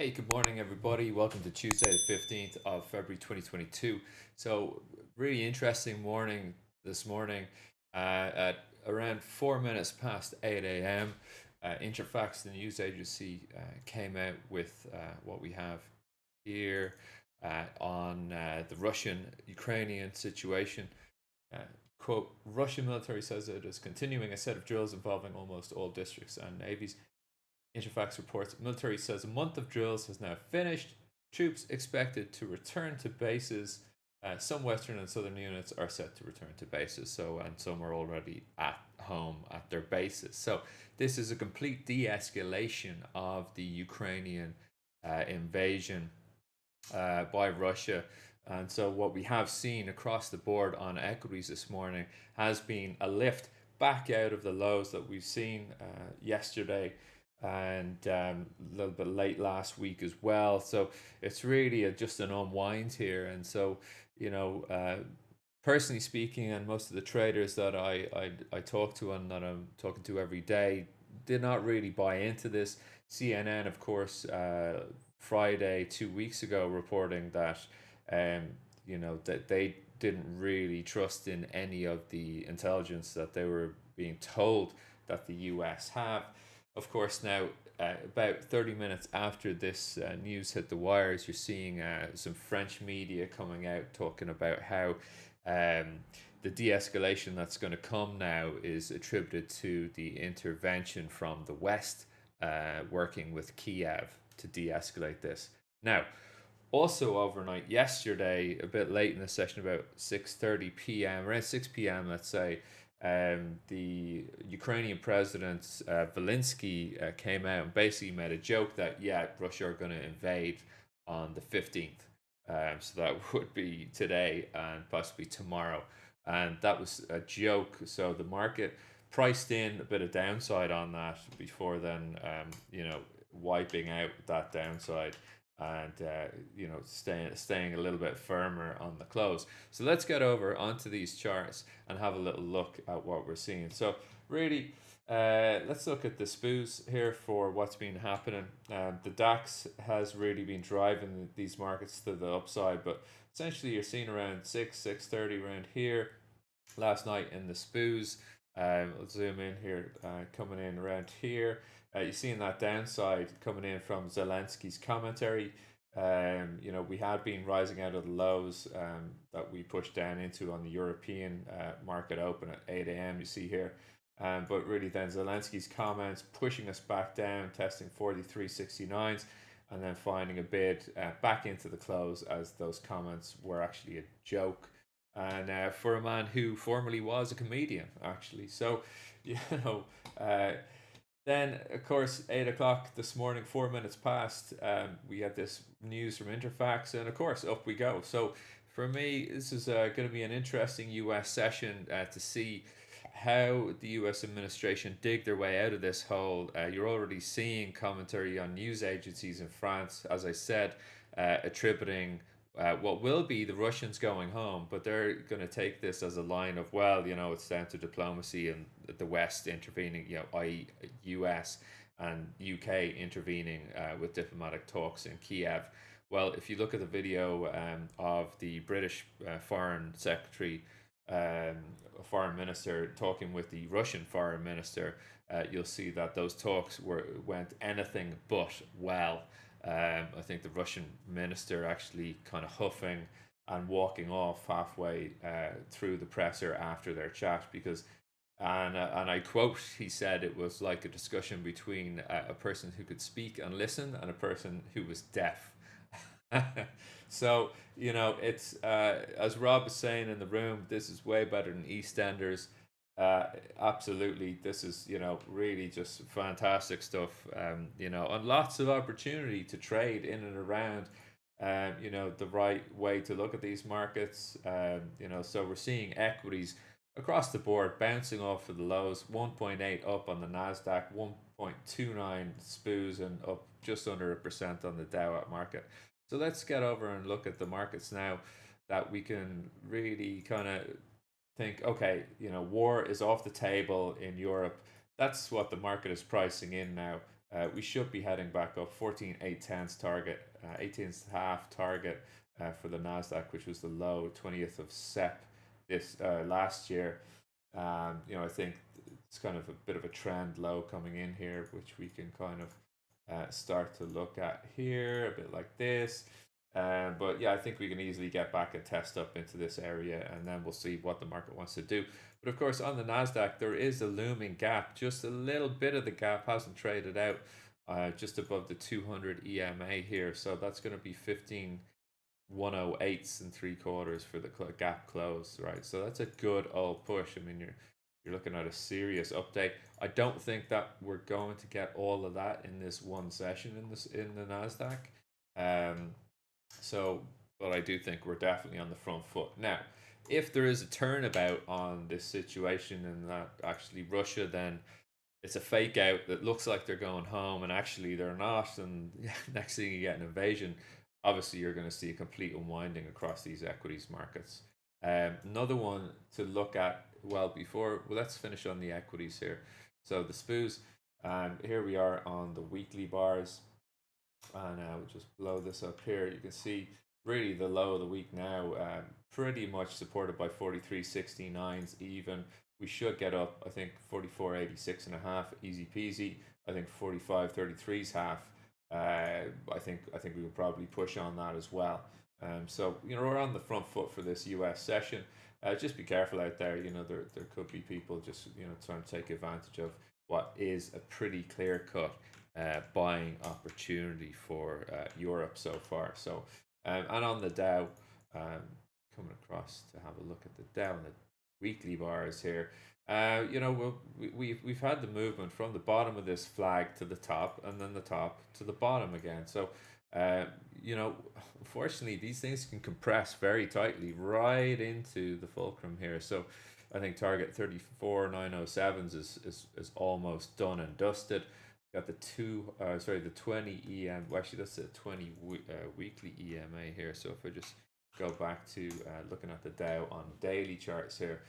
Hey, good morning, everybody. Welcome to Tuesday, the 15th of February 2022. So, really interesting morning this morning at around 4 minutes past 8 a.m. Interfax, the news agency, came out with what we have here on the Russian Ukrainian situation. Uh, Quote, Russian military says it is continuing a set of drills involving almost all districts and navies. Interfax reports military says a month of drills has now finished. Troops expected to return to bases. Some Western and Southern units are set to return to bases. And some are already at home at their bases. So this is a complete de-escalation of the Ukrainian invasion by Russia. And so what we have seen across the board on equities this morning has been a lift back out of the lows that we've seen yesterday and a little bit late last week as well. So it's really just an unwind here. And so, you know, personally speaking, and most of the traders that I talk to and that I'm talking to every day did not really buy into this. CNN, of course, Friday 2 weeks ago, reporting that um, that they didn't really trust in any of the intelligence that they were being told that the US have. Of course, now about 30 minutes after this news hit the wires, you're seeing some French media coming out talking about how the de escalation that's going to come now is attributed to the intervention from the West, working with Kiev to de escalate this. Now, also overnight yesterday, a bit late in the session, about 6:30 p.m., around 6 p.m., let's say, the Ukrainian president Zelensky came out and basically made a joke that, yeah, Russia are going to invade on the 15th. So that would be today and possibly tomorrow. And that was a joke. So the market priced in a bit of downside on that before then, wiping out that downside and staying a little bit firmer on the close. So let's get over onto these charts and have a little look at what we're seeing. So really, let's look at the SPOOs here for what's been happening. The DAX has really been driving these markets to the upside, but essentially you're seeing around 6:30 around here last night in the SPOOs. Let's zoom in here, coming in around here. You're seeing that downside coming in from Zelensky's commentary. We had been rising out of the lows that we pushed down into on the European market open at 8 a.m. You see here. But really, then Zelensky's comments pushing us back down, testing 43.69s, and then finding a bid back into the close as those comments were actually a joke. And for a man who formerly was a comedian, actually. So, you know, uh, then, of course, 8 o'clock this morning, 4 minutes past, we had this news from Interfax, and of course, up we go. So, for me, this is going to be an interesting US session to see how the US administration dig their way out of this hole. You're already seeing commentary on news agencies in France, as I said, attributing what will be the Russians going home, but they're going to take this as a line of, well, it's down to diplomacy and the West intervening, i.e., US and UK intervening with diplomatic talks in Kiev. Well, if you look at the video of the British Foreign Secretary, Foreign Minister talking with the Russian Foreign Minister, you'll see that those talks went anything but well. I think the Russian minister actually kind of huffing and walking off halfway through the presser after their chat because, and I quote, he said it was like a discussion between a person who could speak and listen and a person who was deaf. So it's as Rob was saying in the room, this is way better than EastEnders. Absolutely, this is really just fantastic stuff. And lots of opportunity to trade in and around. The right way to look at these markets. So we're seeing equities across the board bouncing off of the lows. 1.8 up on the Nasdaq, 1.29 SPOOs, and up just under 1% on the Dow at market. So let's get over and look at the markets now that we can really kind of think, okay, war is off the table in Europe. That's what the market is pricing in now. we should be heading back up. 14,810's target, 18's half target for the Nasdaq, which was the low 20th of Sep this last year. I think it's kind of a bit of a trend low coming in here, which we can kind of start to look at here, a bit like this. But yeah, I think we can easily get back and test up into this area, and then we'll see what the market wants to do. But of course, on the Nasdaq, there is a looming gap. Just a little bit of the gap hasn't traded out, just above the 200 EMA here. So that's going to be 15,108s and three quarters for the gap close, right? So that's a good old push. I mean, you're looking at a serious update. I don't think that we're going to get all of that in this one session in the Nasdaq. Um, so, but I do think we're definitely on the front foot. Now, if there is a turnabout on this situation and that actually Russia then it's a fake out that looks like they're going home and actually they're not, and next thing you get an invasion, obviously you're going to see a complete unwinding across these equities markets. Another one to look at, let's finish on the equities here. So the SPOOs, here we are on the weekly bars. And we'll just blow this up here. You can see really the low of the week now, pretty much supported by 43.69s even. We should get up, I think 44.86 and a half, easy peasy. I think 45.33's half. I think we will probably push on that as well. So we're on the front foot for this US session. Just be careful out there. There could be people just trying to take advantage of what is a pretty clear cut buying opportunity for Europe so far. So, and on the Dow, coming across to have a look at the Dow and the weekly bars here. We've had the movement from the bottom of this flag to the top, and then the top to the bottom again. So, unfortunately, these things can compress very tightly right into the fulcrum here. So, I think target 34,907s is almost done and dusted. Got the 20 well, actually that's a 20 weekly EMA here. So if I just go back to looking at the Dow on daily charts here,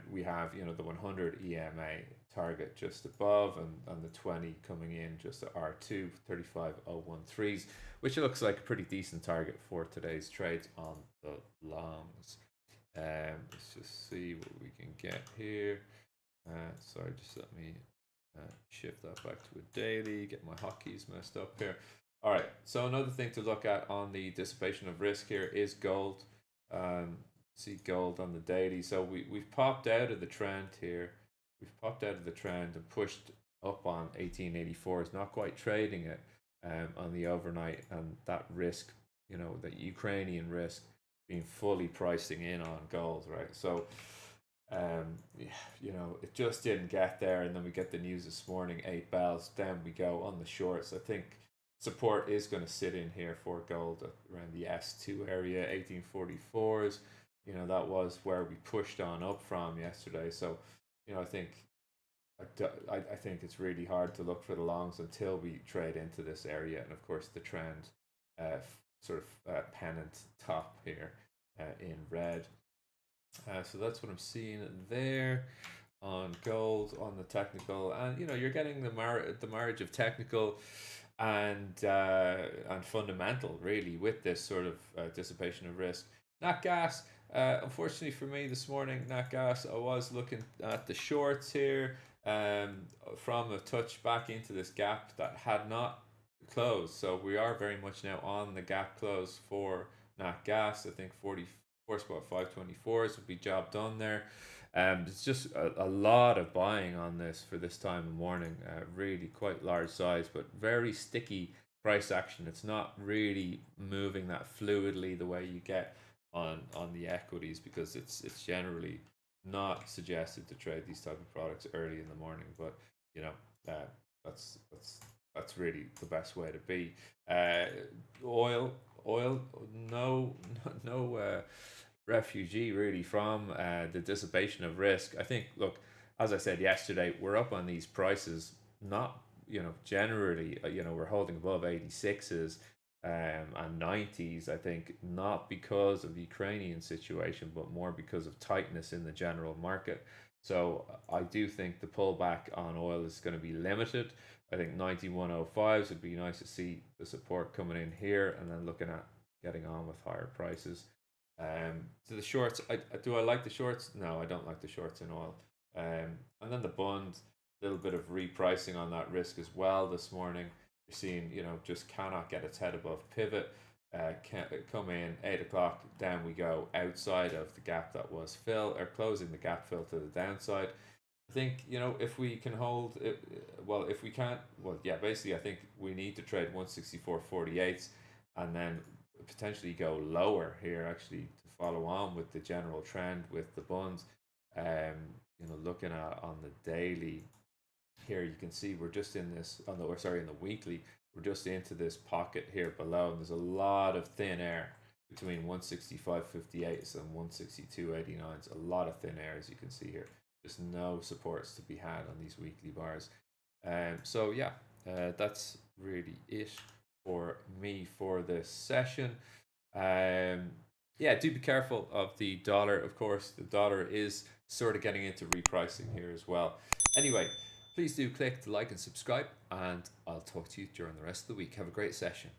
we have the 100 EMA target just above, and the 20 coming in just at R2 35,013s, which looks like a pretty decent target for today's trades on the longs. Let's just see what we can get here. Sorry, just let me shift that back to a daily, get my hotkeys messed up here. All right, so another thing to look at on the dissipation of risk here is gold. See gold on the daily. So we've popped out of the trend here. We've popped out of the trend and pushed up on 1884. It's not quite trading it on the overnight, and that risk, that Ukrainian risk being fully pricing in on gold, right? So it just didn't get there, and then we get the news this morning, 8 bells, down we go on the shorts. I think support is going to sit in here for gold around the S2 area, 1844s. That was where we pushed on up from yesterday. So, I think it's really hard to look for the longs until we trade into this area, and of course the trend, sort of pennant top here in red. So that's what I'm seeing there on gold on the technical, and you're getting the marriage of technical and fundamental really with this sort of dissipation of risk. Nat gas, unfortunately for me this morning, nat gas, I was looking at the shorts here from a touch back into this gap that had not closed. So we are very much now on the gap close for nat gas. I think 44 spot 524s would be job done there. It's just a lot of buying on this for this time of morning. Really quite large size, but very sticky price action. It's not really moving that fluidly the way you get on the equities, because it's generally not suggested to trade these type of products early in the morning. But that's that's really the best way to be. Oil, no, no refugee really from the dissipation of risk. I think, look, as I said yesterday, we're up on these prices, not, generally, we're holding above 86s and 90s, I think, not because of the Ukrainian situation, but more because of tightness in the general market. So I do think the pullback on oil is going to be limited. I think 91.05s would be nice to see the support coming in here, and then looking at getting on with higher prices. So the shorts, do I like the shorts? No, I don't like the shorts in oil. And then the bond, a little bit of repricing on that risk as well this morning. You're seeing, just cannot get its head above pivot. Can't come in 8 o'clock, down we go outside of the gap that was fill, or closing the gap fill to the downside. I think, if we can hold it, well, if we can't, well, yeah, basically, I think we need to trade 164.48 and then potentially go lower here, actually, to follow on with the general trend with the bonds. Looking at on the daily here, you can see we're just in this on the, or sorry, in the weekly, we're just into this pocket here below, and there's a lot of thin air between 165.58 and 162.89. A lot of thin air, as you can see here. There's no supports to be had on these weekly bars. So yeah, that's really it for me for this session. Um, yeah, do be careful of the dollar. Of course, the dollar is sort of getting into repricing here as well. Anyway, please do click to like and subscribe, and I'll talk to you during the rest of the week. Have a great session.